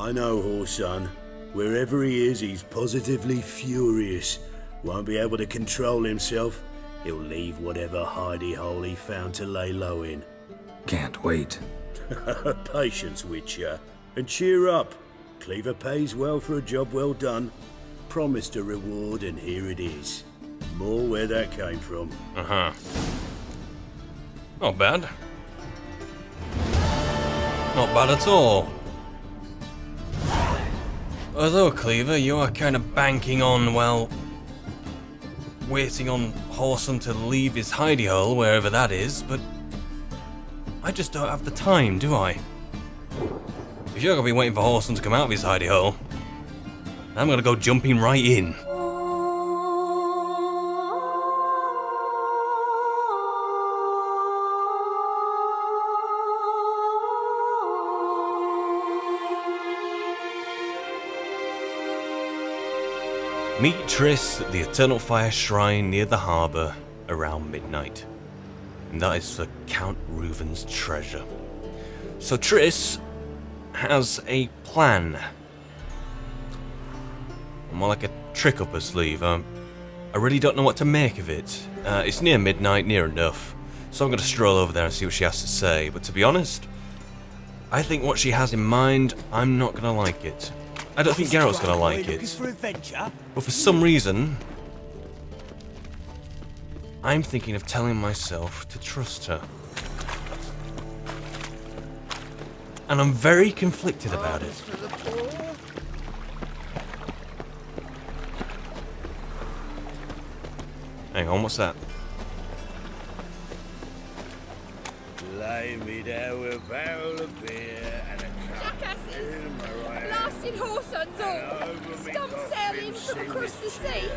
I know, Horson. Wherever he is, he's positively furious. Won't be able to control himself. He'll leave whatever hidey hole he found to lay low in. Can't wait. Patience, Witcher. And cheer up. Cleaver pays well for a job well done. Promised a reward, and here it is. More where that came from. Uh-huh. Not bad. Not bad at all. Although, Cleaver, you are kind of banking on, well, waiting on Horson to leave his hidey hole, wherever that is, but I just don't have the time, do I? If you're gonna be waiting for Horson to come out of his hidey hole, I'm gonna go jumping right in. Meet Triss at the Eternal Fire Shrine near the harbour around midnight. And that is for Count Reuven's treasure. So Triss has a plan. More like a trick up her sleeve. I really don't know what to make of it. It's near midnight, near enough. So I'm going to stroll over there and see what she has to say. But to be honest, I think what she has in mind, I'm not going to like it. I don't think Geralt's gonna like it. But for some reason, I'm thinking of telling myself to trust her. And I'm very conflicted about it. Hang on, what's that? Lay me down with a barrel of beer and a Jackasses! Blasted Horsons all! Scum sailing from across the sea!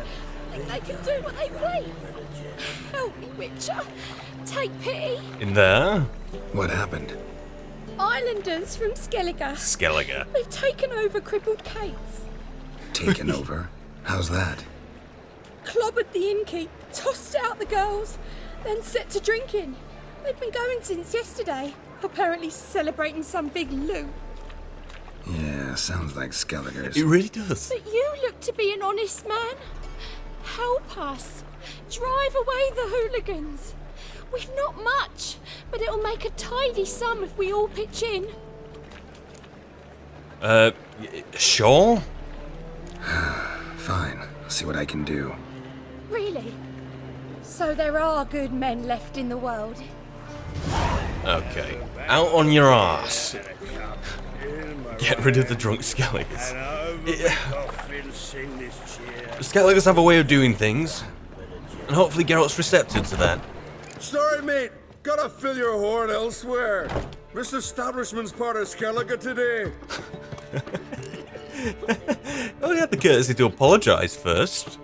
Think they can do what they please! Help me, Witcher! Take pity! In there? What happened? Islanders from Skellige. Skellige. They've taken over crippled Kaer. Taken over? How's that? Clobbered the innkeep, tossed out the girls, then set to drinking. They've been going since yesterday, apparently celebrating some big loot. Yeah, sounds like Skellige's. It really does. But you look to be an honest man. Help us. Drive away the hooligans. We've not much, but it'll make a tidy sum if we all pitch in. Sure? Fine, I'll see what I can do. Really? So there are good men left in the world? Okay. Out on your ass. Get rid of the drunk Skelligers. Skelligers have a way of doing things, and hopefully Geralt's receptive to that. Sorry, mate. Gotta fill your horn elsewhere. This establishment's part of Skellige today. Oh, he had the courtesy to apologise first.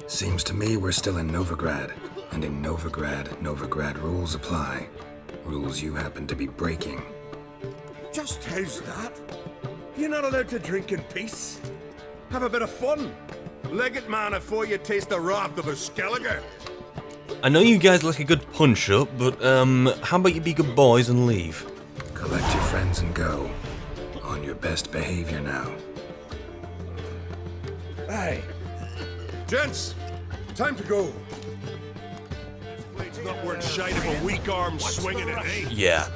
Seems to me we're still in Novigrad, and in Novigrad rules apply. Rules you happen to be breaking. Just how's that? You're not allowed to drink in peace? Have a bit of fun. Leg it, man, before you taste the wrath of a Skellige. I know you guys like a good punch-up, but, how about you be good boys and leave? Collect your friends and go. On your best behavior now. Hey. Gents, time to go. This blade's not worth shite of a weak arm swinging it, eh? Yeah,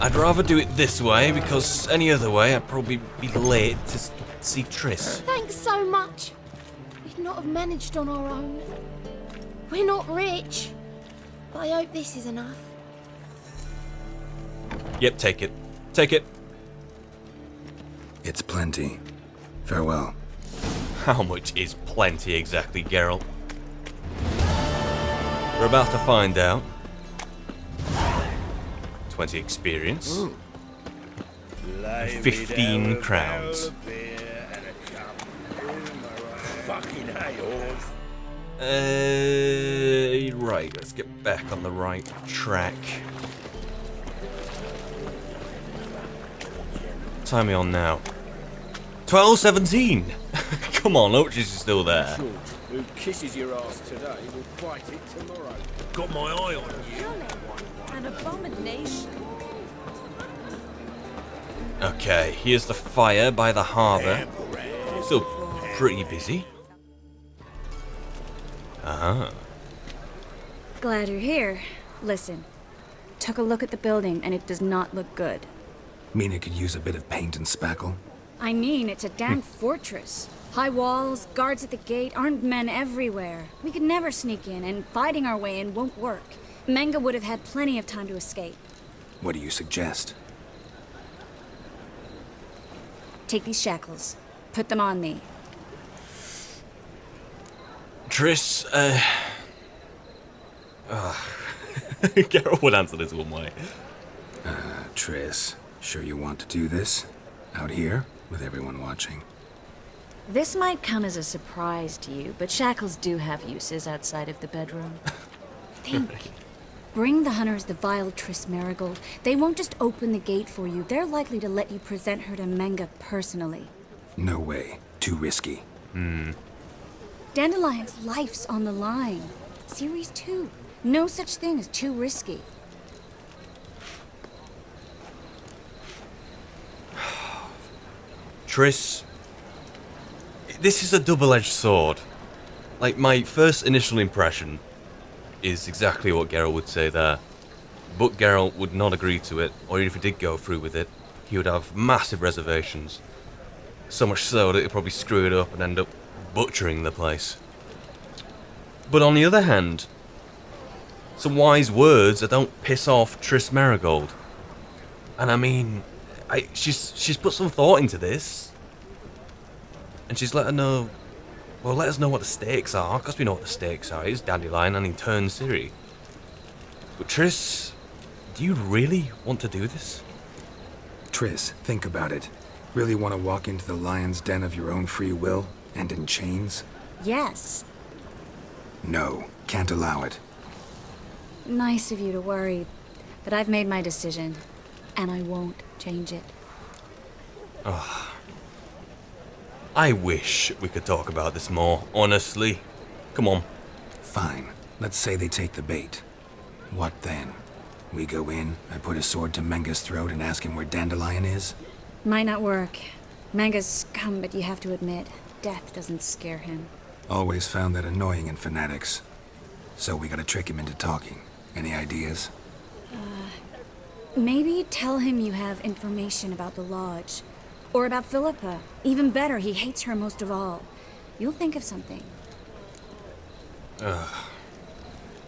I'd rather do it this way, because any other way I'd probably be late to see Triss. Thanks so much. We'd not have managed on our own. We're not rich, but I hope this is enough. Yep, take it. Take it. It's plenty. Farewell. How much is plenty exactly, Geralt? We're about to find out. 20 experience. And 15 crowns. Right, let's get back on the right track. Time me on now. 12:17. Come on, Oaches is still there. Who kisses your ass today will bite it tomorrow. Got my eye on you. An abomination. Okay, here's the fire by the harbour. Still pretty busy. Uh-huh. Glad you're here. Listen, took a look at the building and it does not look good. Mean it could use a bit of paint and spackle? I mean, it's a damn fortress. High walls, guards at the gate, armed men everywhere. We could never sneak in, and fighting our way in won't work. Menge would have had plenty of time to escape. What do you suggest? Take these shackles. Put them on me. Triss, Geralt would answer this one way. Triss, sure you want to do this? Out here, with everyone watching? This might come as a surprise to you, but shackles do have uses outside of the bedroom. Think. Bring the hunters the vile Triss Marigold. They won't just open the gate for you. They're likely to let you present her to Menge personally. No way. Too risky. Dandelion's life's on the line. Series 2. No such thing as too risky. Triss, this is a double-edged sword. Like, my first initial impression is exactly what Geralt would say there. But Geralt would not agree to it, or even if he did go through with it, he would have massive reservations. So much so that he'd probably screw it up and end up butchering the place. But on the other hand, some wise words that don't piss off Triss Marigold. And I mean, she's put some thought into this. And she's let her know, well, let us know what the stakes are, because we know what the stakes are. It's Dandelion and in turn Ciri. But Triss, do you really want to do this? Triss, think about it. Really want to walk into the lion's den of your own free will, and in chains? Yes. No, can't allow it. Nice of you to worry, but I've made my decision, and I won't change it. I wish we could talk about this more, honestly. Come on. Fine. Let's say they take the bait. What then? We go in, I put a sword to Menge's throat and ask him where Dandelion is? Might not work. Menge's scum, but you have to admit, death doesn't scare him. Always found that annoying in fanatics. So we gotta trick him into talking. Any ideas? Maybe tell him you have information about the Lodge. Or about Philippa. Even better, he hates her most of all. You'll think of something.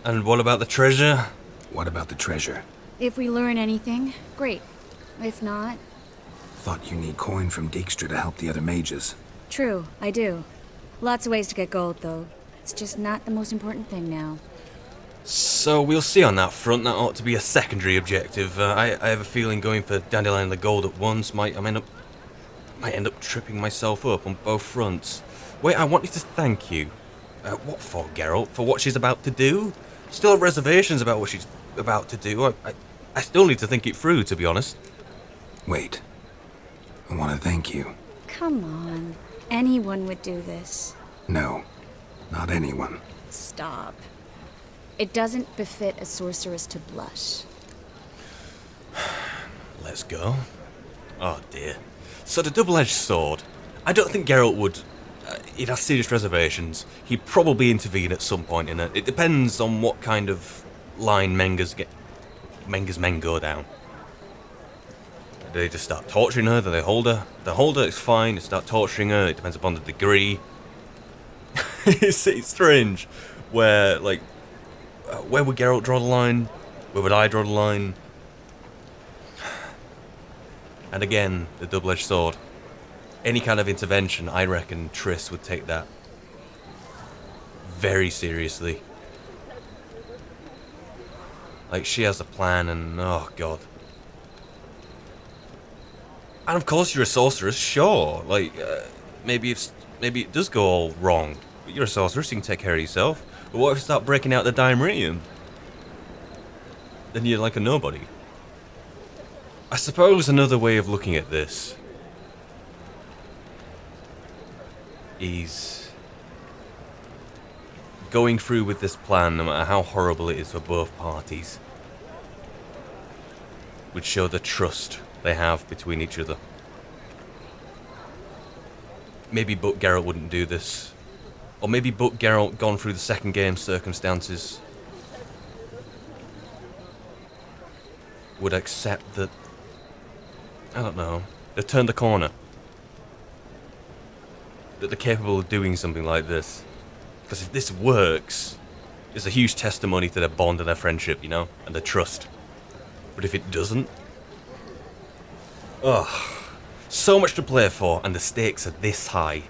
And what about the treasure? What about the treasure? If we learn anything, great. If not, Thought you need coin from Dijkstra to help the other mages. true, I do. Lots of ways to get gold, though. It's just not the most important thing now. So we'll see on that front. That ought to be a secondary objective. I have a feeling going for Dandelion and the gold at once might end up tripping myself up on both fronts. Wait, I wanted to thank you. What for, Geralt? For what she's about to do? Still have reservations about what she's about to do. I still need to think it through, to be honest. Wait. I want to thank you. Come on. Anyone would do this. No, not anyone. Stop. It doesn't befit a sorceress to blush. Let's go. Oh dear. So the double-edged sword. I don't think Geralt would... he'd have serious reservations. He'd probably intervene at some point in it. It depends on what kind of line Menge's men go down. Do they just start torturing her? Do they hold her? If they hold her, it's fine. They start torturing her. It depends upon the degree. It's strange. Where, like... where would Geralt draw the line? Where would I draw the line? And again, the double-edged sword. Any kind of intervention, I reckon Triss would take that very seriously. Like, she has a plan and, oh god. And of course you're a sorceress, sure. Like, maybe it does go all wrong. But you're a sorceress, you can take care of yourself. But what if you start breaking out the Daimrium? Then you're like a nobody. I suppose another way of looking at this is going through with this plan, no matter how horrible it is for both parties, would show the trust they have between each other. Maybe but Geralt wouldn't do this. Or maybe but Geralt gone through the second game circumstances would accept that, I don't know, they've turned the corner. That they're capable of doing something like this. Because if this works, it's a huge testimony to their bond and their friendship, you know, and their trust. But if it doesn't, ugh, so much to play for, and the stakes are this high.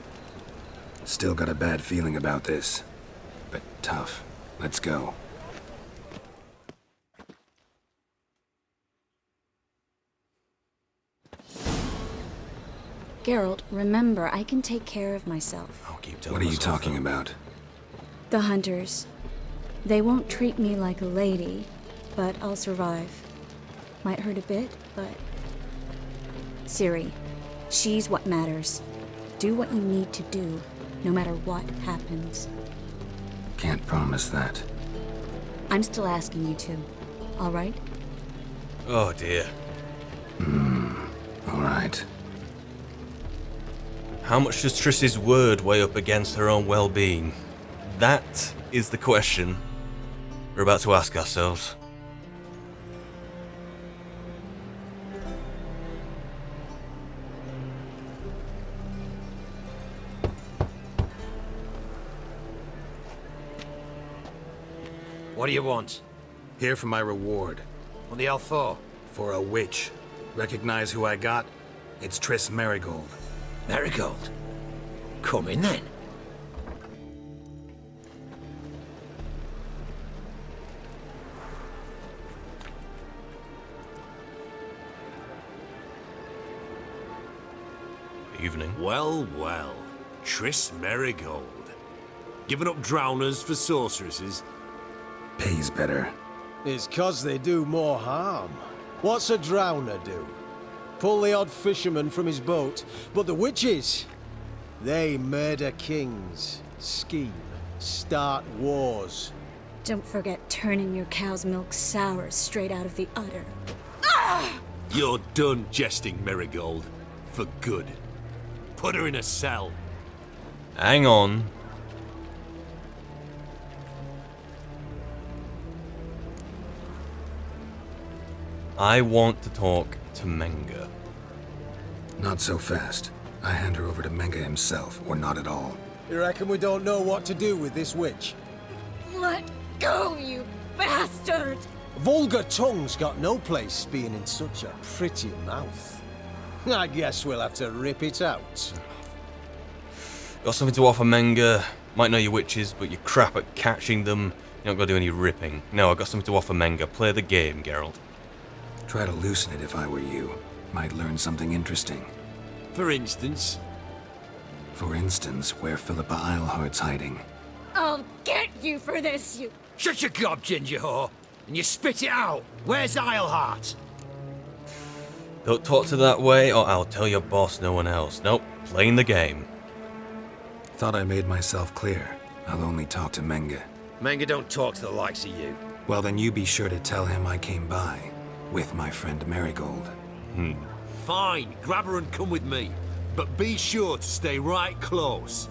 Still got a bad feeling about this. But tough. Let's go. Geralt, remember, I can take care of myself. I'll keep telling What are you myself talking that. about? The hunters. They won't treat me like a lady, but I'll survive. Might hurt a bit, but... Ciri, she's what matters. Do what you need to do, no matter what happens. Can't promise that. I'm still asking you to, all right? Oh dear. All right. How much does Triss's word weigh up against her own well-being? That is the question we're about to ask ourselves. What do you want? Here for my reward. What the hell for? For a witch. Recognize who I got? It's Triss Merigold. Marigold. Come in then. Evening. Well, well. Triss Merigold. Giving up drowners for sorceresses? Pays better. It's 'cause they do more harm. What's a drowner do? Pull the odd fisherman from his boat, but the witches, they murder kings, scheme, start wars. Don't forget turning your cow's milk sour straight out of the udder. You're done jesting, Merigold. For good. Put her in a cell. Hang on. I want to talk to Menga. Not so fast. I hand her over to Menga himself, or not at all. You reckon we don't know what to do with this witch? Let go, you bastard! Vulgar tongue's got no place being in such a pretty mouth. I guess we'll have to rip it out. Got something to offer, Menga. Might know your witches, but you're crap at catching them. You don't gotta do any ripping. No, I got something to offer, Menga. Play the game, Geralt. Try to loosen it if I were you. Might learn something interesting. For instance, For instance, where Philippa Eilhart's hiding. I'll get you for this, you... Shut your gob, ginger whore, and you spit it out. Where's Eilhart? Don't talk to that way, or I'll tell your boss no one else. Nope, playing the game. Thought I made myself clear. I'll only talk to Menga. Manga don't talk to the likes of you. Well, then you be sure to tell him I came by. With my friend Merigold. fine, grab her and come with me. But be sure to stay right close.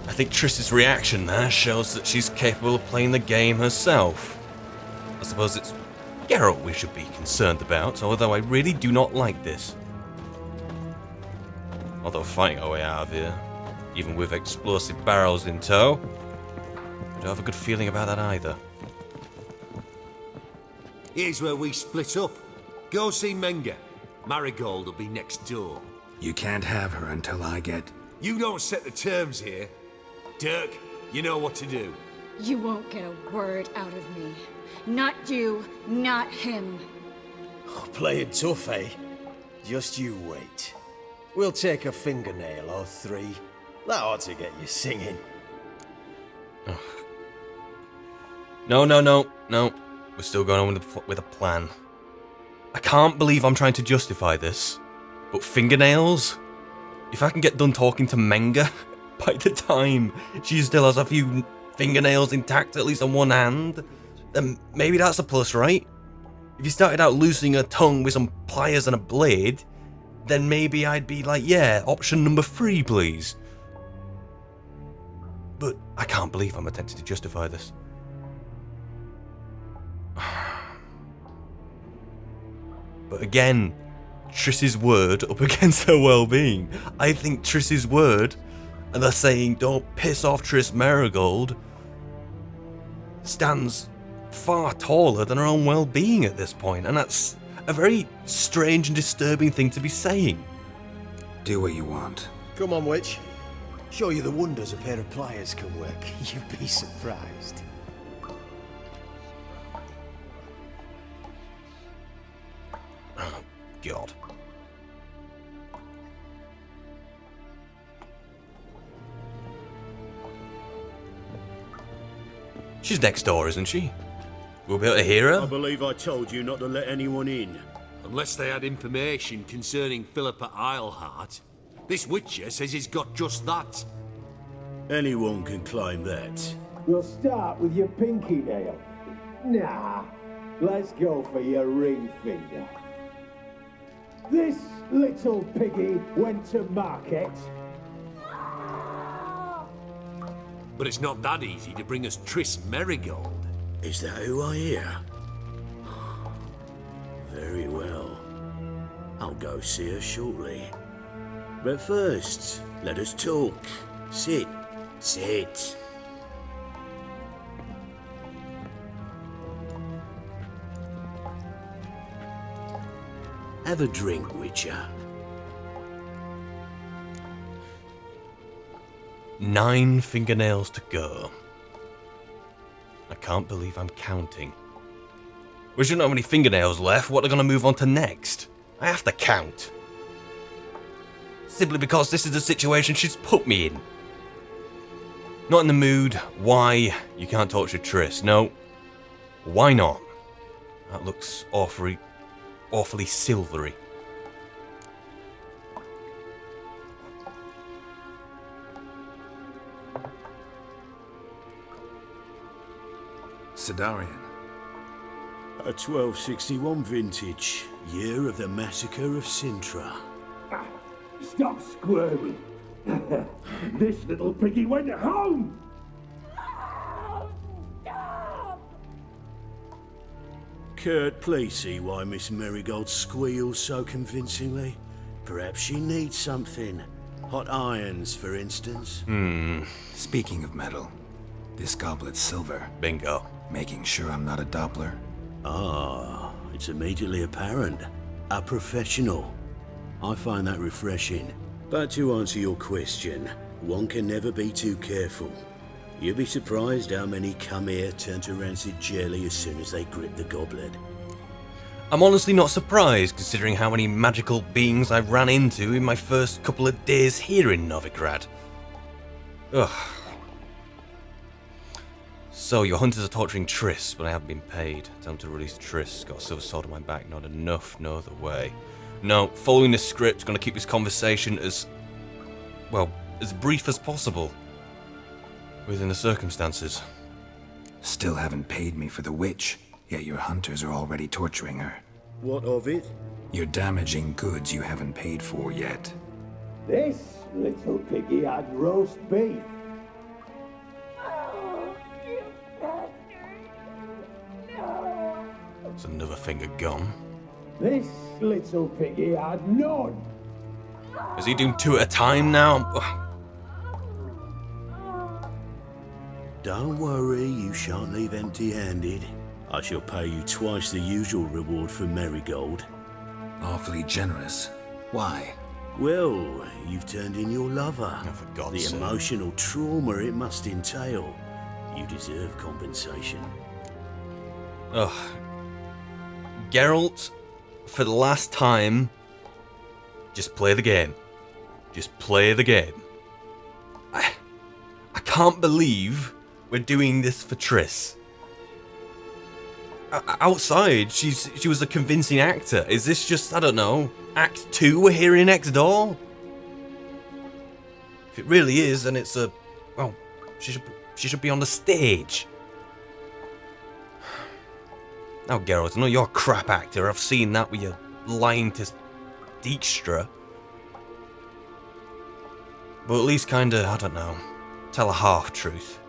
I think Triss's reaction there shows that she's capable of playing the game herself. I suppose it's Geralt we should be concerned about, although I really do not like this. Although fighting our way out of here, even with explosive barrels in tow, I don't have a good feeling about that either. Here's where we split up. Go see Menga. Marigold will be next door. You can't have her until I get... You don't set the terms here. Dirk, you know what to do. You won't get a word out of me. Not you, not him. Playing tough, eh? Just you wait. We'll take a fingernail or three. That ought to get you singing. No. We're still going on with a plan. I can't believe I'm trying to justify this, but fingernails? If I can get done talking to Menga, by the time she still has a few fingernails intact, at least on one hand, then maybe that's a plus, right? If you started out losing a tongue with some pliers and a blade, then maybe I'd be like, yeah, option number 3, please. But I can't believe I'm attempting to justify this. But again, Triss's word up against her well-being. I think Triss's word, and they're saying don't piss off Triss Merigold, stands far taller than her own well-being at this point, and that's a very strange and disturbing thing to be saying. Do what you want. Come on, witch. Show you the wonders a pair of pliers can work. You'd be surprised. Oh, God. She's next door, isn't she? We'll be able to hear I her? believe I told you not to let anyone in. Unless they had information concerning Philip at Islehart. This Witcher says he's got just that. Anyone can claim that. We'll start with your pinky nail. Nah, let's go for your ring finger. This little piggy went to market. But it's not that easy to bring us Triss Merigold. Is that who I hear? Very well. I'll go see her shortly. But first, let us talk. Sit. Sit. Have a drink, Witcher. 9 fingernails to go. I can't believe I'm counting. We shouldn't have any fingernails left. What are they going to move on to next? I have to count. Simply because this is the situation she's put me in. Not in the mood. Why? You can't torture Triss. No. Why not? That looks awfully silvery. Sidarian. A 1261 vintage, year of the massacre of Sintra. Stop squirming. This little piggy went home. Kurt, please see why Miss Merigold squeals so convincingly. Perhaps she needs something. Hot irons, for instance. Speaking of metal, this goblet's silver. Bingo. Making sure I'm not a Doppler. Ah, it's immediately apparent. A professional. I find that refreshing. But to answer your question, one can never be too careful. You'll be surprised how many come here turn to rancid jelly as soon as they grip the goblet. I'm honestly not surprised, considering how many magical beings I ran into in my first couple of days here in Novigrad. Ugh. So, your hunters are torturing Triss, but I haven't been paid. Tell them to release Triss. Got a silver sword on my back. Not enough. No other way. No, following the script, gonna keep this conversation as, well, as brief as possible. Within the circumstances. Still haven't paid me for the witch, yet your hunters are already torturing her. What of it? You're damaging goods you haven't paid for yet. This little piggy had roast beef. There's another finger gone. This little piggy had none. Is he doing 2 at a time now? Don't worry, you shan't leave empty-handed. I shall pay you twice the usual reward for Merigold. Awfully generous. Why? Well, you've turned in your lover. Oh, for God's The sake. emotional trauma it must entail. You deserve compensation. Ugh. Geralt, for the last time, just play the game. Just play the game. I can't believe we're doing this for Triss. Outside, she was a convincing actor. Is this just, I don't know, Act 2 we're hearing next door? If it really is, then it's a, well, she should be on the stage. Now, Geralt, I know you're a crap actor. I've seen that with your lying to Dijkstra. But at least kinda, I don't know, tell a half-truth.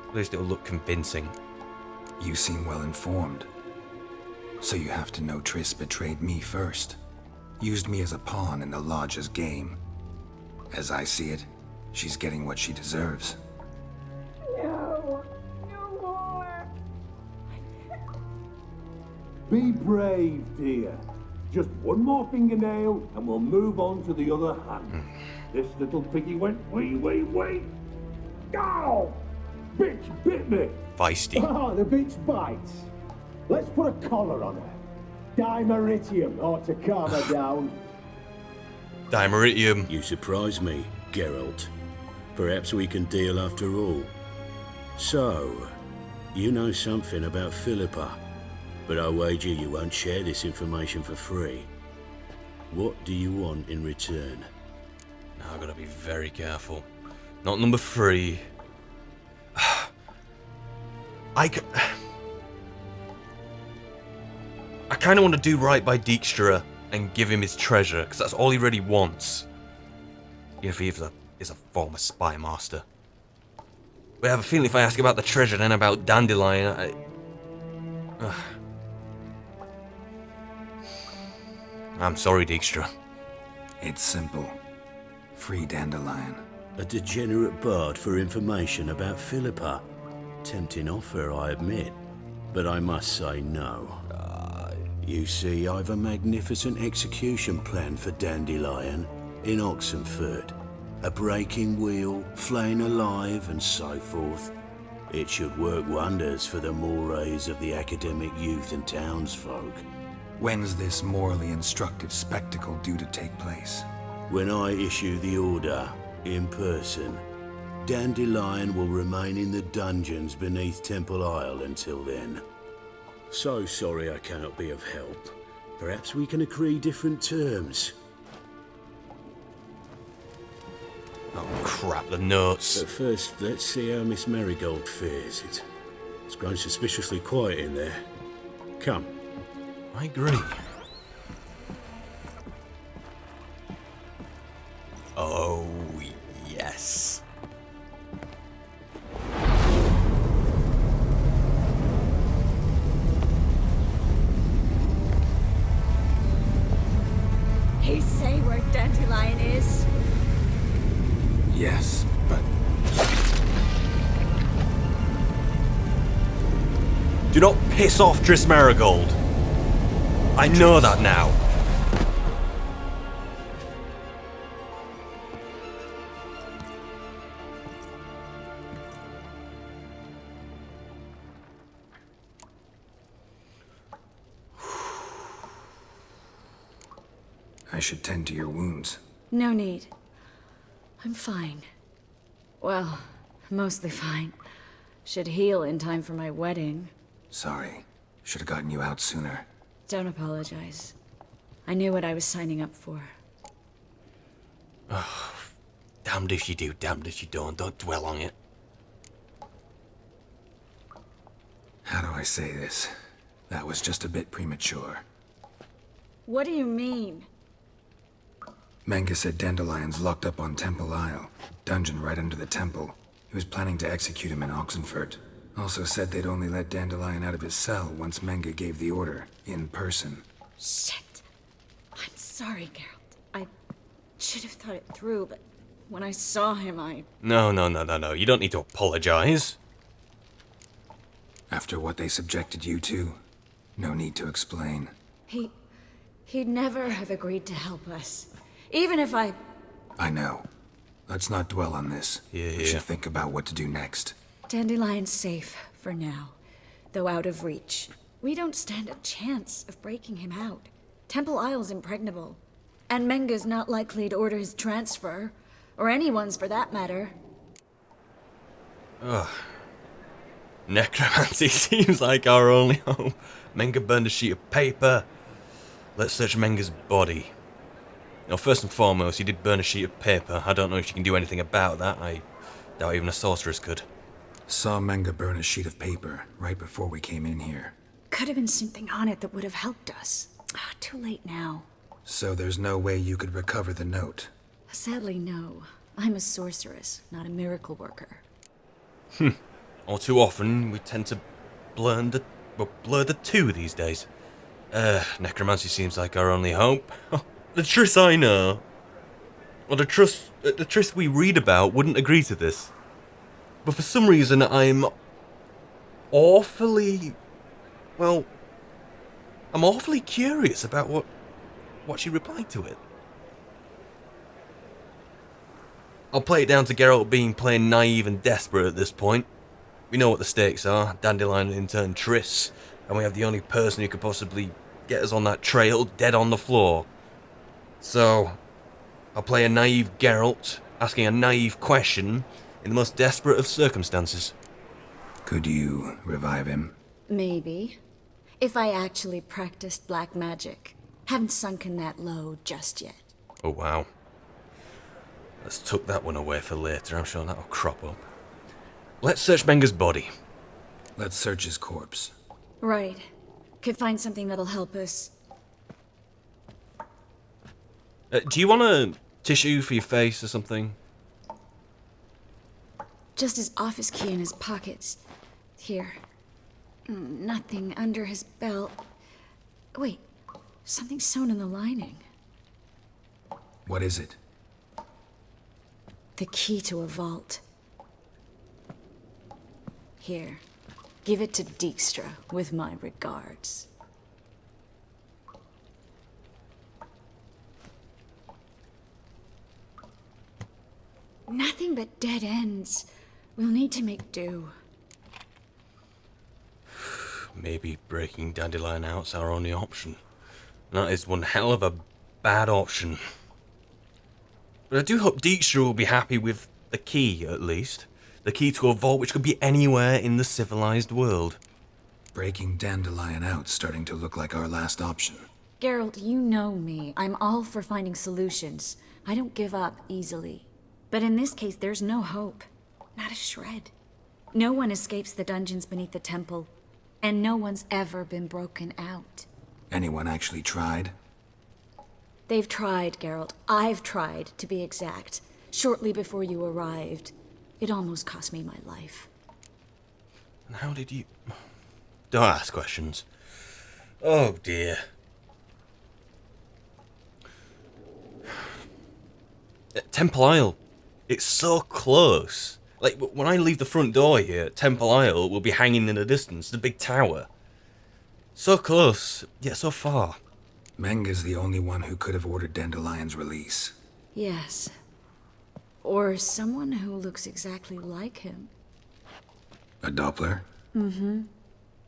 At least it'll look convincing. You seem well informed. So you have to know Triss betrayed me first. Used me as a pawn in the Lodge's game. As I see it, she's getting what she deserves. No. No more. Be brave, dear. Just one more fingernail and we'll move on to the other hand. This little piggy went wee. Ow! Bitch bit me! Feisty. Ah, the bitch bites. Let's put a collar on her. Dimeritium ought to calm her down. Dimeritium. You surprise me, Geralt. Perhaps we can deal after all. So, you know something about Philippa, but I wager you won't share this information for free. What do you want in return? Now I've got to be very careful. Not number 3. I kind of want to do right by Dijkstra and give him his treasure, because that's all he really wants. Even if he is a former spy master. But I have a feeling if I ask about the treasure, then about Dandelion, I'm sorry, Dijkstra. It's simple. Free Dandelion. A degenerate bard for information about Philippa. Tempting offer, I admit, but I must say no. You see, I've a magnificent execution plan for Dandelion in Oxenford. A breaking wheel, flaying alive, and so forth. It should work wonders for the mores of the academic youth and townsfolk. When's this morally instructive spectacle due to take place? When I issue the order, in person, Dandelion will remain in the dungeons beneath Temple Isle until then. So sorry I cannot be of help. Perhaps we can agree different terms. Oh crap, the notes. But first, let's see how Miss Marigold fares. It's grown suspiciously quiet in there. Come. I agree. Oh, yes. He say where Dandelion is? Yes, but Do not piss off Triss Marigold. I know that now. I should tend to your wounds. No need. I'm fine. Well, mostly fine. Should heal in time for my wedding. Sorry. Should have gotten you out sooner. Don't apologize. I knew what I was signing up for. Damned if you do, damned if you don't. Don't dwell on it. How do I say this? That was just a bit premature. What do you mean? Menga said Dandelion's locked up on Temple Isle. Dungeon right under the temple. He was planning to execute him in Oxenford. Also said they'd only let Dandelion out of his cell once Menga gave the order, in person. Shit. I'm sorry, Geralt. I should have thought it through, but when I saw him, No. You don't need to apologize. After what they subjected you to, no need to explain. He'd never have agreed to help us. Even if I know. Let's not dwell on this. Yeah. We should think about what to do next. Dandelion's safe for now, though out of reach. We don't stand a chance of breaking him out. Temple Isle's impregnable, and Menga's not likely to order his transfer, or anyone's for that matter. Ugh. Necromancy seems like our only hope. Menga burned a sheet of paper. Let's search Menga's body. Now, first and foremost, he did burn a sheet of paper. I don't know if you can do anything about that. I doubt even a sorceress could. Saw Menga burn a sheet of paper right before we came in here. could have been something on it that would have helped us. Too late now. So there's no way you could recover the note? Sadly, no. I'm a sorceress, not a miracle worker. All too often, we tend to blur the two these days. Necromancy seems like our only hope. The truth I know, or the truth we read about wouldn't agree to this. But for some reason, I'm awfully curious about what she replied to it. I'll play it down to Geralt being plain naive and desperate at this point. We know what the stakes are, Dandelion and in turn Triss, and we have the only person who could possibly get us on that trail dead on the floor. So, I'll play a naive Geralt, asking a naive question in the most desperate of circumstances. Could you revive him? Maybe. If I actually practiced black magic. Haven't sunken that low just yet. Oh wow. Let's tuck that one away for later, I'm sure that'll crop up. Let's search Menger's body. Let's search his corpse. Right. Could find something that'll help us. Do you want a tissue for your face or something? Just his office key in his pockets. Here. Nothing under his belt. Wait. Something sewn in the lining. What is it? The key to a vault. Here. Give it to Dijkstra with my regards. Nothing but dead ends. We'll need to make do. Maybe breaking Dandelion out's our only option. That is one hell of a bad option. But I do hope Dijkstra will be happy with the key, at least. The key to a vault which could be anywhere in the civilized world. Breaking Dandelion out's starting to look like our last option. Geralt, you know me. I'm all for finding solutions. I don't give up easily. But in this case, there's no hope. Not a shred. No one escapes the dungeons beneath the temple. And no one's ever been broken out. Anyone actually tried? They've tried, Geralt. I've tried, to be exact. Shortly before you arrived. It almost cost me my life. And how did you... Don't ask questions. Oh dear. Temple Isle. It's so close. Like, when I leave the front door here, Temple Isle will be hanging in the distance, the big tower. So close, yet so far. Menger's the only one who could have ordered Dandelion's release. Yes. Or someone who looks exactly like him. A Doppler? Mm-hmm.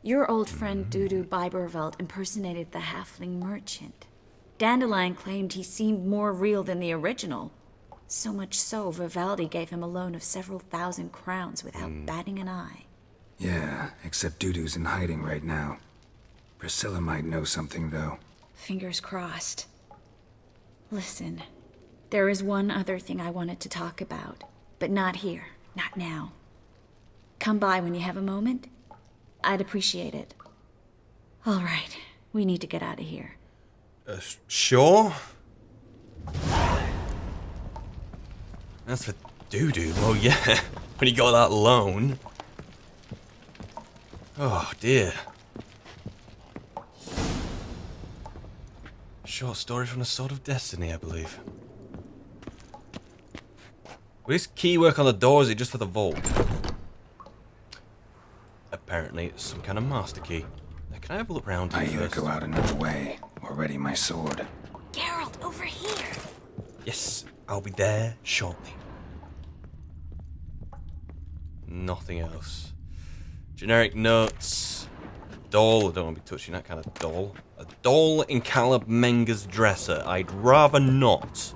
Your old friend Dudu Biberveld impersonated the halfling merchant. Dandelion claimed he seemed more real than the original. So much so, Vivaldi gave him a loan of several thousand crowns without batting an eye. Yeah, except Dudu's in hiding right now. Priscilla might know something, though. Fingers crossed. Listen, there is one other thing I wanted to talk about, but not here, not now. Come by when you have a moment. I'd appreciate it. All right, we need to get out of here. Sure? That's for Dudu. Oh yeah, when he got that loan. Oh dear. Short story from the Sword of Destiny, I believe. Will this key work on the door, or is it just for the vault? Apparently it's some kind of master key. Now, can I have a look round here I either first? go out another way, or ready my sword. Geralt, over here! Yes, I'll be there shortly. Nothing else. Generic notes. Doll, I don't want to be touching that kind of doll. A doll in Caleb Menger's dresser. I'd rather not.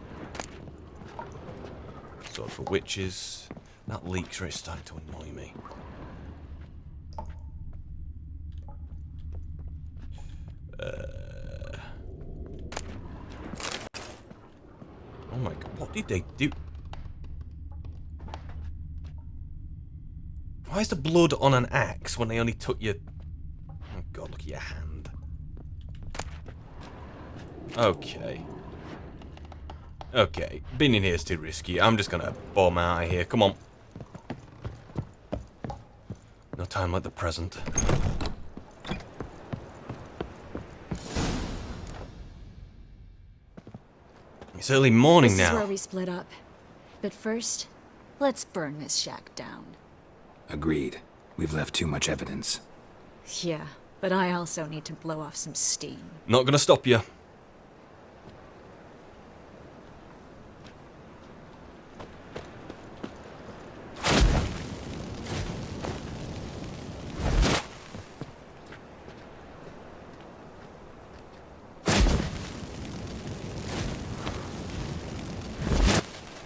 Sword for witches. That leak's really starting to annoy me. Oh my god, what did they do? Why is the blood on an axe when they only took your... God, look at your hand. Okay. Okay, being in here is too risky. I'm just gonna bomb out of here. Come on. No time like the present. It's early morning This is now. where we split up. But first, let's burn this shack down. Agreed. We've left too much evidence. Yeah, but I also need to blow off some steam. Not gonna stop you.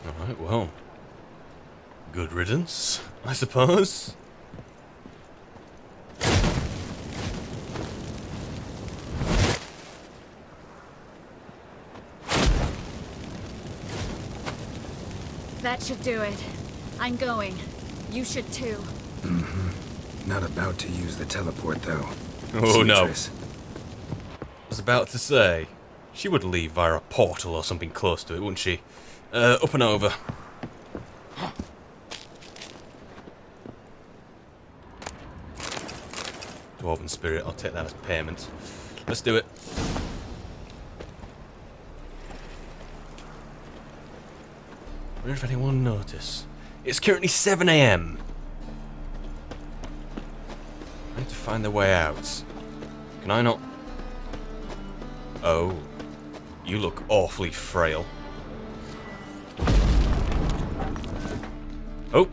Alright, well. Good riddance, I suppose. That should do it. I'm going. You should too. Not about to use the teleport, though. Oh, no. Citrus. I was about to say, she would leave via a portal or something close to it, wouldn't she? Up and over. Dwarven spirit, I'll take that as payment. Let's do it. I wonder if anyone noticed. It's currently 7 AM. I need to find the way out. Can I not? Oh. You look awfully frail. Oh.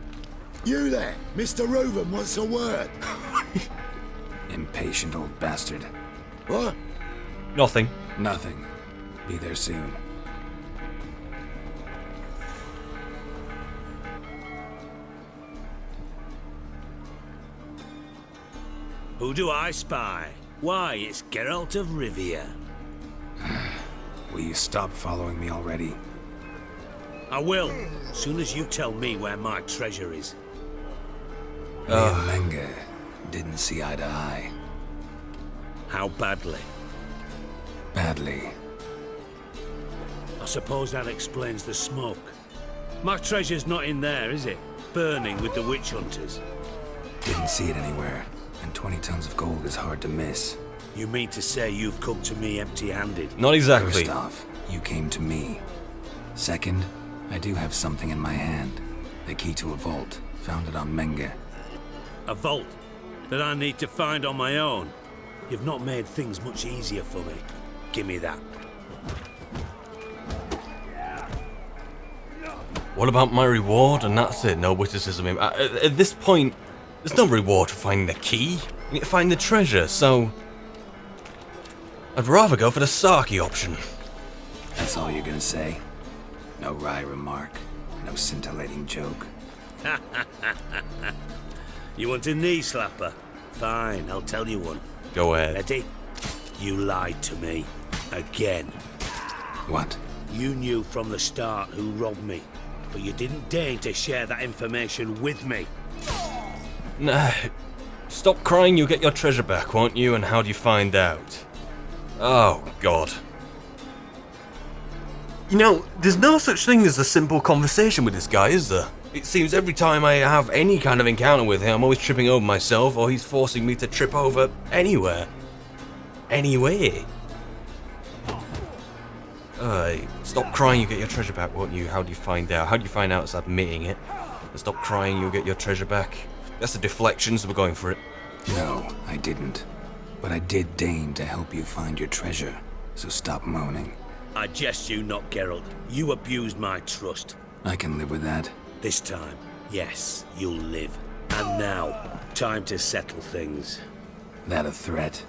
You there, Mr. Reuven wants a word. Impatient old bastard. What? Nothing. Nothing. Be there soon. Who do I spy? Why, it's Geralt of Rivia. Will you stop following me already? I will, soon as you tell me where my treasure is. Me and Menge didn't see eye to eye. How badly? Badly. I suppose that explains the smoke. My treasure's not in there, is it? Burning with the witch hunters. Didn't see it anywhere. And 20 tons of gold is hard to miss. You mean to say you've come to me empty-handed? Not exactly. First off, you came to me. Second, I do have something in my hand. The key to a vault, founded on Menge. A vault that I need to find on my own. You've not made things much easier for me. Give me that. What about my reward? And that's it, no witticism. At this point, there's no reward for finding the key. You need to find the treasure, so I'd rather go for the Saki option. That's all you're gonna say? No wry remark, no scintillating joke. You want a knee slapper? Fine, I'll tell you one. Go ahead. Ready? You lied to me. Again. What? You knew from the start who robbed me, but you didn't deign to share that information with me. Nah. Stop crying, you'll get your treasure back, won't you? And how do you find out? Oh, God. You know, there's no such thing as a simple conversation with this guy, is there? It seems every time I have any kind of encounter with him, I'm always tripping over myself, or he's forcing me to trip over anywhere. Anyway. Stop crying, you get your treasure back, won't you? How do you find out? How do you find out it's admitting it? And stop crying, you'll get your treasure back. That's the deflection, so we're going for it. No, I didn't. But I did deign to help you find your treasure, so stop moaning. I jest you not, Geralt. You abused my trust. I can live with that. This time, yes, you'll live. And now, time to settle things. That a threat?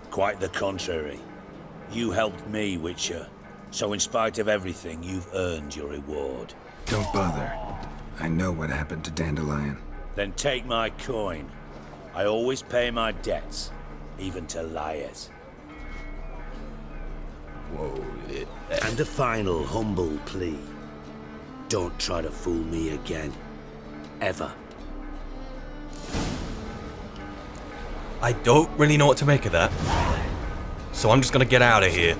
Quite the contrary. You helped me, Witcher. So in spite of everything, you've earned your reward. Don't bother. I know what happened to Dandelion. Then take my coin. I always pay my debts, even to liars. Whoa. And a final humble plea. Don't try to fool me again. Ever. I don't really know what to make of that. So I'm just gonna get out of here.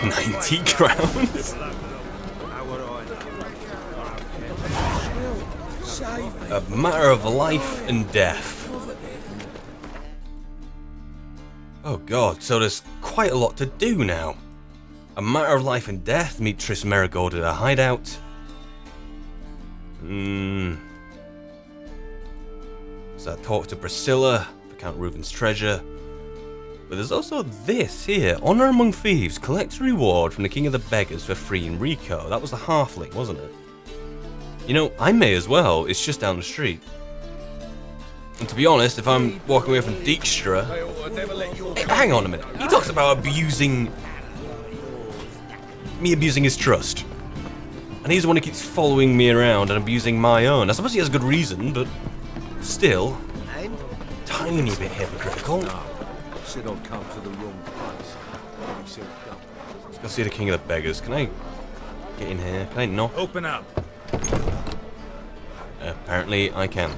90 crowns? A matter of life and death. Oh god, so there's quite a lot to do now. A matter of life and death, meet Triss Merigold at a hideout. So I talk to Priscilla for Count Reuven's treasure. But there's also this here. Honor among thieves. Collect a reward from the King of the Beggars for freeing Rico. That was the halfling, wasn't it? You know, I may as well. It's just down the street. And to be honest, if I'm walking away from Dijkstra... Hey, hang on a minute. He talks about abusing... me abusing his trust. And he's the one who keeps following me around and abusing my own. I suppose he has good reason, but... still... tiny bit hypocritical. Don't come to the wrong place. Let's go see the King of the Beggars. Can I get in here? Can I knock? Open up. Apparently I can.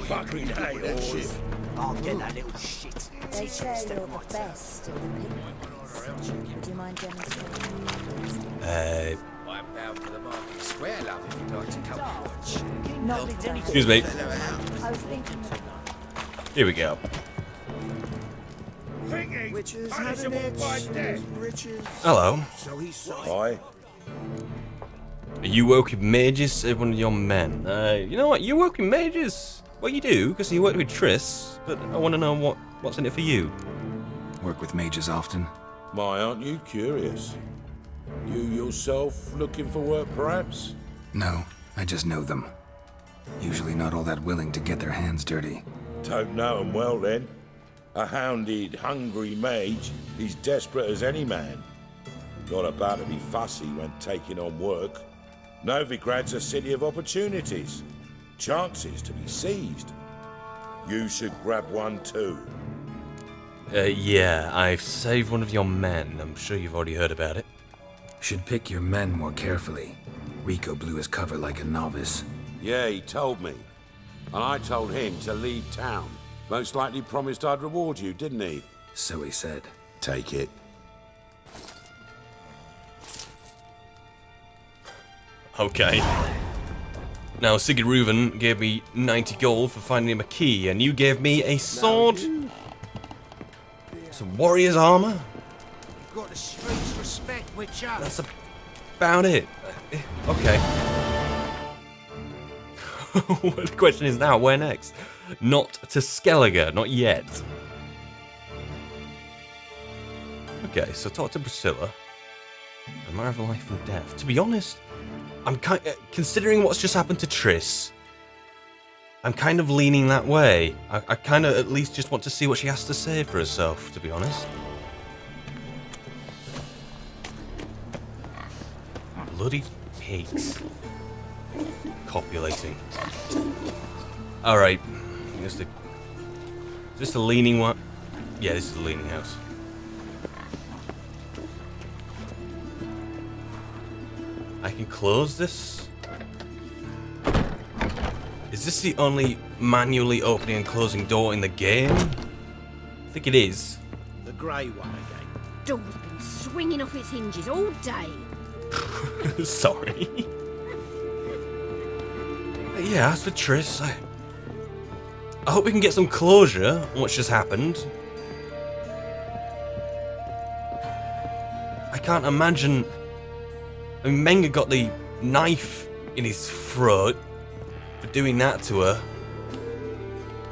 Fucking hate I'll get that little shit. They say you're the best of the pigments. Would you mind demonstrating? I'm bound for the market square, love, if you'd like to come watch. Not exactly. Excuse me. I was thinking. Here we go. Witches had an itch, riches. Hello. So he sighed. Are you working mages? Said one of your men. You know what? You working mages? Well, you do, because you work with Triss. But I want to know what's in it for you. Work with mages often? Why, aren't you curious? You yourself looking for work, perhaps? No, I just know them. Usually not all that willing to get their hands dirty. Don't know 'em well, then. A hounded, hungry mage, he's desperate as any man. Not about to be fussy when taking on work. Novigrad's a city of opportunities. Chances to be seized. You should grab one too. Yeah, I've saved one of your men. I'm sure you've already heard about it. Should pick your men more carefully. Rico blew his cover like a novice. Yeah, he told me. And I told him to leave town. Most likely promised I'd reward you, didn't he? So he said. Take it. Okay. Now, Sigurd Reuven gave me 90 gold for finding him a key, and you gave me a sword, some warrior's armor. Got the streets respect, Witcher. That's about it. Okay. The question is now, where next? Not to Skellige, not yet. Okay, so talk to Priscilla. A matter of life and death. To be honest, I'm considering what's just happened to Triss. I'm kind of leaning that way. I kind of at least just want to see what she has to say for herself, to be honest. Bloody pigs. Copulating. Alright. Just a leaning one. Yeah, this is the leaning house. I can close this? Is this the only manually opening and closing door in the game? I think it is. The grey one again. Door's been swinging off its hinges all day. Sorry. But yeah, as for Triss, I hope we can get some closure on what's just happened. I can't imagine... I mean, Menga got the knife in his throat for doing that to her.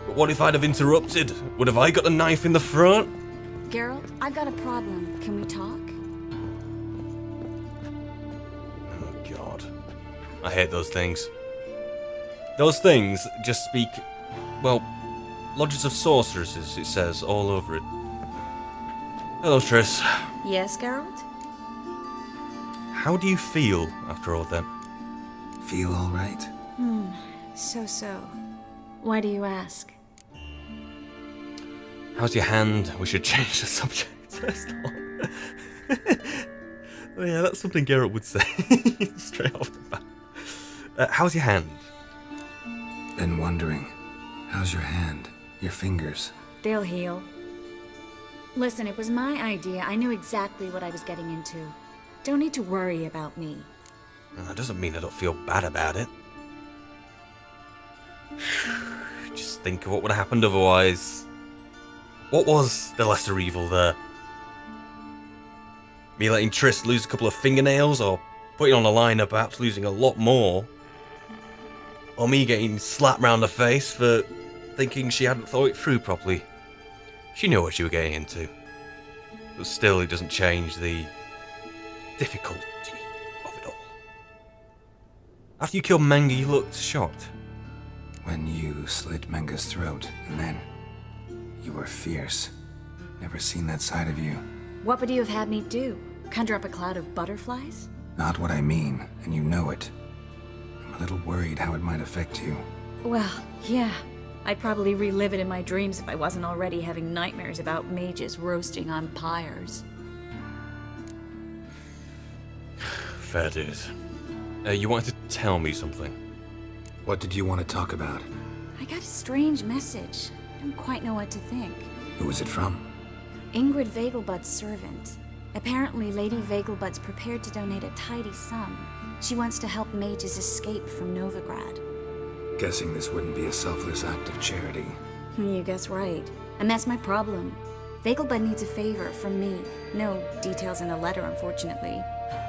But what if I'd have interrupted? Would have I got the knife in the throat? Geralt, I've got a problem. Can we talk? Oh god. I hate those things. Those things just speak, well, Lodges of Sorceresses, it says all over it. Hello, Triss. Yes, Geralt? How do you feel after all that? Feel all right? So. Why do you ask? How's your hand? We should change the subject first of all. Oh yeah, that's something Geralt would say straight off the bat. How's your hand? Been wondering. How's your hand? Your fingers? They'll heal. Listen, it was my idea. I knew exactly what I was getting into. Don't need to worry about me. Well, that doesn't mean I don't feel bad about it. Just think of what would have happened otherwise. What was the lesser evil there? Me letting Triss lose a couple of fingernails, or putting on a line of perhaps losing a lot more? Or me getting slapped round the face for thinking she hadn't thought it through properly? She knew what she was getting into. But still, it doesn't change the difficulty of it all. After you killed Menge, you looked shocked. When you slit Menge's throat, and then you were fierce. Never seen that side of you. What would you have had me do? Conjure up a cloud of butterflies? Not what I mean, and you know it. I'm a little worried how it might affect you. Well, yeah. I'd probably relive it in my dreams if I wasn't already having nightmares about mages roasting on pyres. Fair dues. You wanted to tell me something. What did you want to talk about? I got a strange message. I don't quite know what to think. Who was it from? Ingrid Vegelbud's servant. Apparently, Lady Vegelbud's prepared to donate a tidy sum. She wants to help mages escape from Novigrad. Guessing this wouldn't be a selfless act of charity. You guess right. And that's my problem. Vegelbud needs a favor from me. No details in the letter, unfortunately.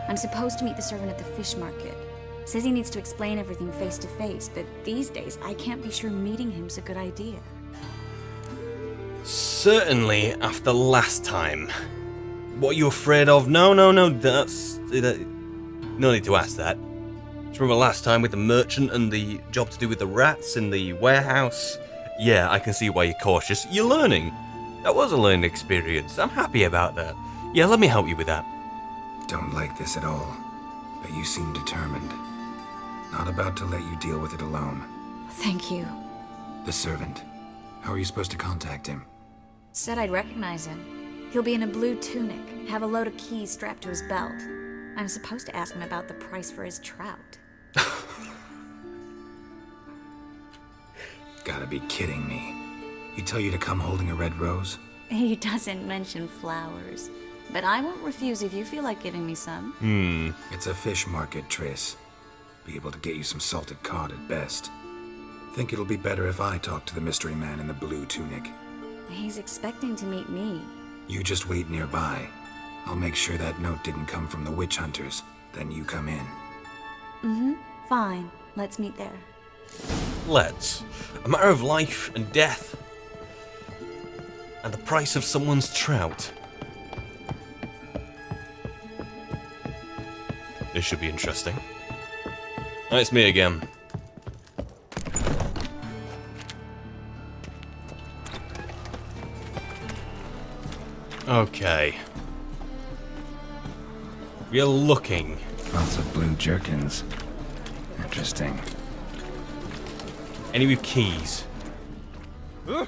I'm supposed to meet the servant at the fish market. Says he needs to explain everything face to face, but these days I can't be sure meeting him's a good idea. Certainly, after last time. What are you afraid of? No, that's... no need to ask that. Do you remember last time with the merchant and the job to do with the rats in the warehouse? Yeah, I can see why you're cautious. You're learning. That was a learning experience. I'm happy about that. Yeah, let me help you with that. Don't like this at all, but you seem determined. Not about to let you deal with it alone. Thank you. The servant. How are you supposed to contact him? Said I'd recognize him. He'll be in a blue tunic, have a load of keys strapped to his belt. I'm supposed to ask him about the price for his trout. Gotta be kidding me. He tell you to come holding a red rose? He doesn't mention flowers. But I won't refuse if you feel like giving me some. It's a fish market, Triss. Be able to get you some salted cod at best. Think it'll be better if I talk to the mystery man in the blue tunic. He's expecting to meet me. You just wait nearby. I'll make sure that note didn't come from the witch hunters. Then you come in. Fine. Let's meet there. Let's. A matter of life and death. And the price of someone's trout. This should be interesting. Oh, it's me again. Okay. We're looking. Lots of blue jerkins. Interesting. Any with keys? Oh,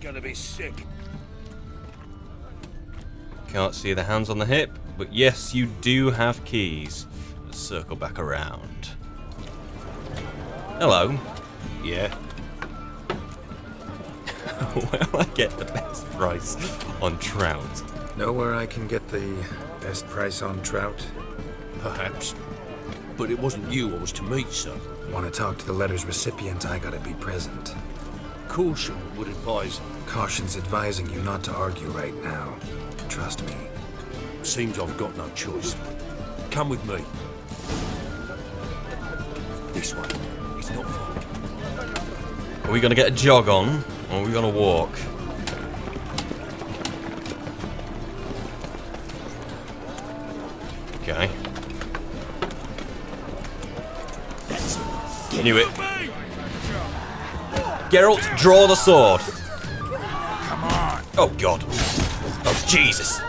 gonna be sick. Can't see the hands on the hip, but yes, you do have keys. Let's circle back around. Hello. Yeah. Where will I get the best price on trout? Know where I can get the best price on trout? Perhaps. But it wasn't you I was to meet, sir. Want to talk to the letter's recipient, I gotta be present. Caution would advise. Caution's advising you not to argue right now. Trust me. Seems I've got no choice. Come with me. This way. It's not far. Are we gonna get a jog on, or are we gonna walk? Okay. Knew it. Geralt, draw the sword. Come on. Oh God. Oh Jesus.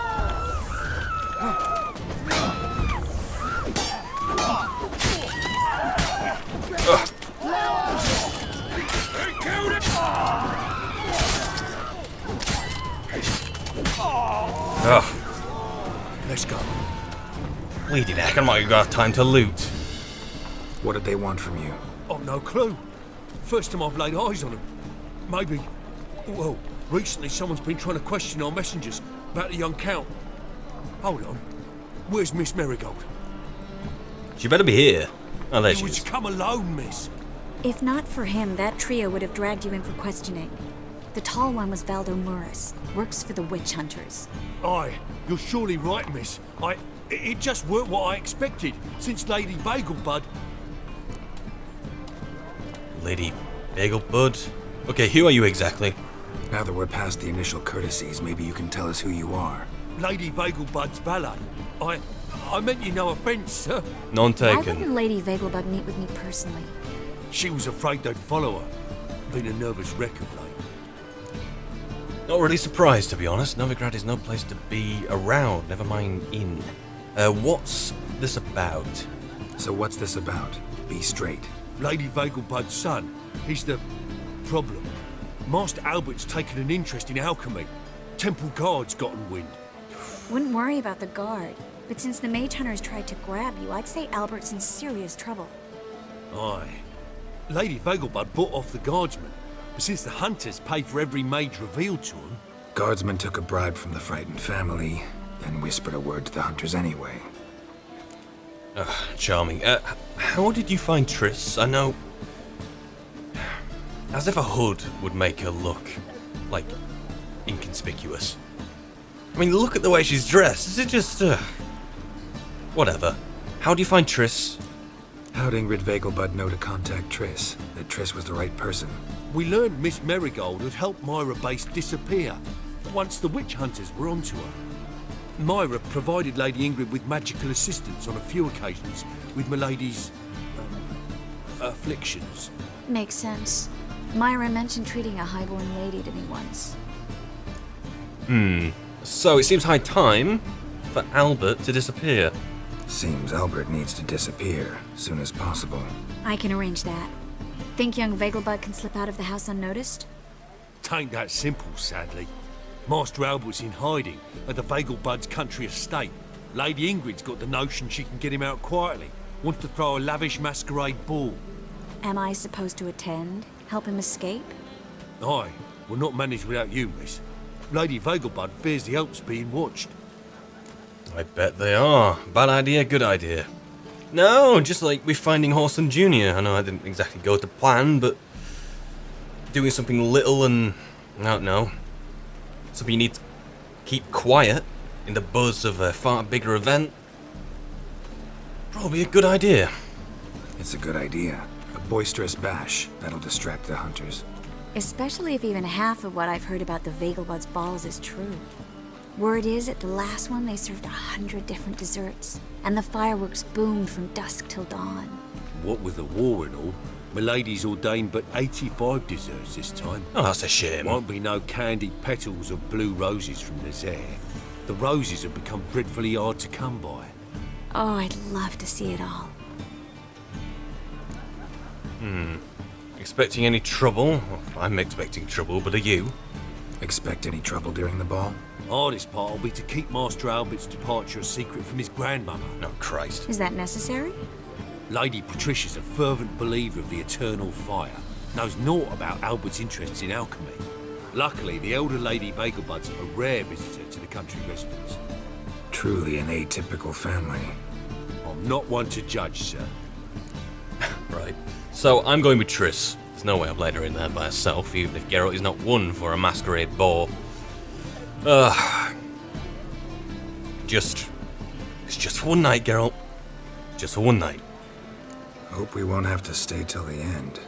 Let's go. Bleeding heck, I'm not even got time to loot. What did they want from you? I've no clue. First time I've laid eyes on them. Maybe... Well, recently someone's been trying to question our messengers about the young Count. Hold on. Where's Miss Marigold? She better be here. Oh, there You she was is. come alone, miss. If not for him, that trio would have dragged you in for questioning. The tall one was Valdo Murris, works for the witch hunters. Aye, you're surely right, miss. It just weren't what I expected, since Lady Bagelbud... Lady Bagelbud? Okay, who are you exactly? Now that we're past the initial courtesies, maybe you can tell us who you are. Lady Bagelbud's valet. I meant you no offence, sir. None Why taken. wouldn't Lady Vegelbud meet with me personally? She was afraid they'd follow her. Been a nervous wreck of late. Not really surprised, to be honest. Novigrad is no place to be around, never mind in. What's this about? So what's this about? Be straight. Lady Vegelbud's son. He's the problem. Master Albert's taken an interest in alchemy. Temple Guard's gotten wind. Wouldn't worry about the guard, but since the mage hunters tried to grab you, I'd say Albert's in serious trouble. Aye. Lady Vegelbud bought off the guardsmen, but since the hunters paid for every mage revealed to them... Guardsmen took a bribe from the frightened family, then whispered a word to the hunters anyway. Charming. How did you find Triss? I know... As if a hood would make her look, like, inconspicuous. I mean, look at the way she's dressed. Is it just, whatever. How do you find Triss? How'd Ingrid Vegelbud know to contact Triss? That Triss was the right person? We learned Miss Marigold had helped Myra Base disappear once the witch hunters were onto her. Myra provided Lady Ingrid with magical assistance on a few occasions with Milady's afflictions. Makes sense. Myra mentioned treating a highborn lady to me once. So it seems high time for Albert to disappear. Seems Albert needs to disappear soon as possible. I can arrange that. Think young Vegelbud can slip out of the house unnoticed? Tain't that simple, sadly. Master Albert's in hiding at the Vegelbud's country estate. Lady Ingrid's got the notion she can get him out quietly. Wants to throw a lavish masquerade ball. Am I supposed to attend? Help him escape? Aye, we'll not manage without you, miss. Lady Vegelbud fears the Alps being watched. I bet they are. Bad idea, good idea. No, just like with finding Horson Jr. I know I didn't exactly go to plan, but doing something little and, I don't know, something you need to keep quiet in the buzz of a far bigger event. Probably a good idea. It's a good idea. A boisterous bash. That'll distract the hunters. Especially if even half of what I've heard about the Vegelbud's balls is true. Word is, at the last one they served 100 different desserts, and the fireworks boomed from dusk till dawn. What with the war and all, Milady's ordained but 85 desserts this time. Oh, that's a shame. Won't be no candied petals or blue roses from Nazaire. The roses have become dreadfully hard to come by. Oh, I'd love to see it all. Expecting any trouble? Well, I'm expecting trouble, but are you? Expect any trouble during the ball? Hardest part will be to keep Master Albert's departure a secret from his grandmother. Oh, Christ. Is that necessary? Lady Patricia's a fervent believer of the eternal fire. Knows naught about Albert's interests in alchemy. Luckily, the elder Lady Vegelbud's a rare visitor to the country residence. Truly an atypical family. I'm not one to judge, sir. Right. So I'm going with Triss. There's no way I've let her in there by herself, even if Geralt is not one for a masquerade ball. It's just for one night, Geralt. Just for one night. Hope we won't have to stay till the end.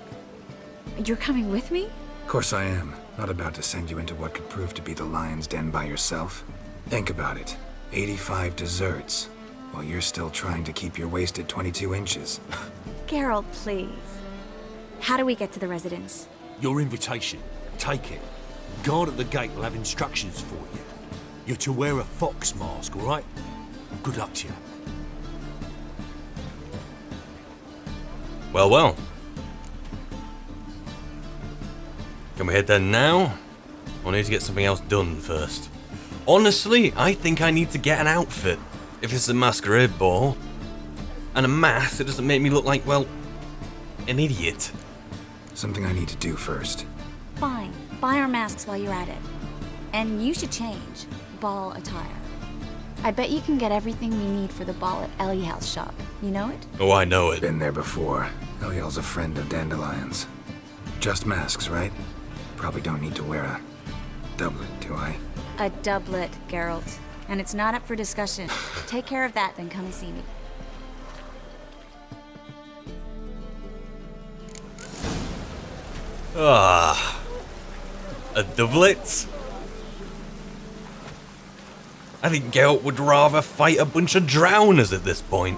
You're coming with me? Of course I am. Not about to send you into what could prove to be the lion's den by yourself. Think about it. 85 desserts, while you're still trying to keep your waist at 22 inches. Geralt, please. How do we get to the residence? Your invitation. Take it. Guard at the gate will have instructions for you. You're to wear a fox mask, all right? Good luck to you. Well, well. Can we head there now? Or need to get something else done first? Honestly, I think I need to get an outfit. if it's a masquerade ball, and a mask that doesn't make me look like, well, an idiot. Something I need to do first. Fine. Buy our masks while you're at it. And you should change. Ball attire. I bet you can get everything we need for the ball at Eliel's shop. You know it? Oh, I know it. Been there before. Eliel's a friend of Dandelion's. Just masks, right? Probably don't need to wear a doublet, do I? A doublet, Geralt. And it's not up for discussion. Take care of that, then come and see me. Ah, a doublet? I think Geralt would rather fight a bunch of drowners at this point.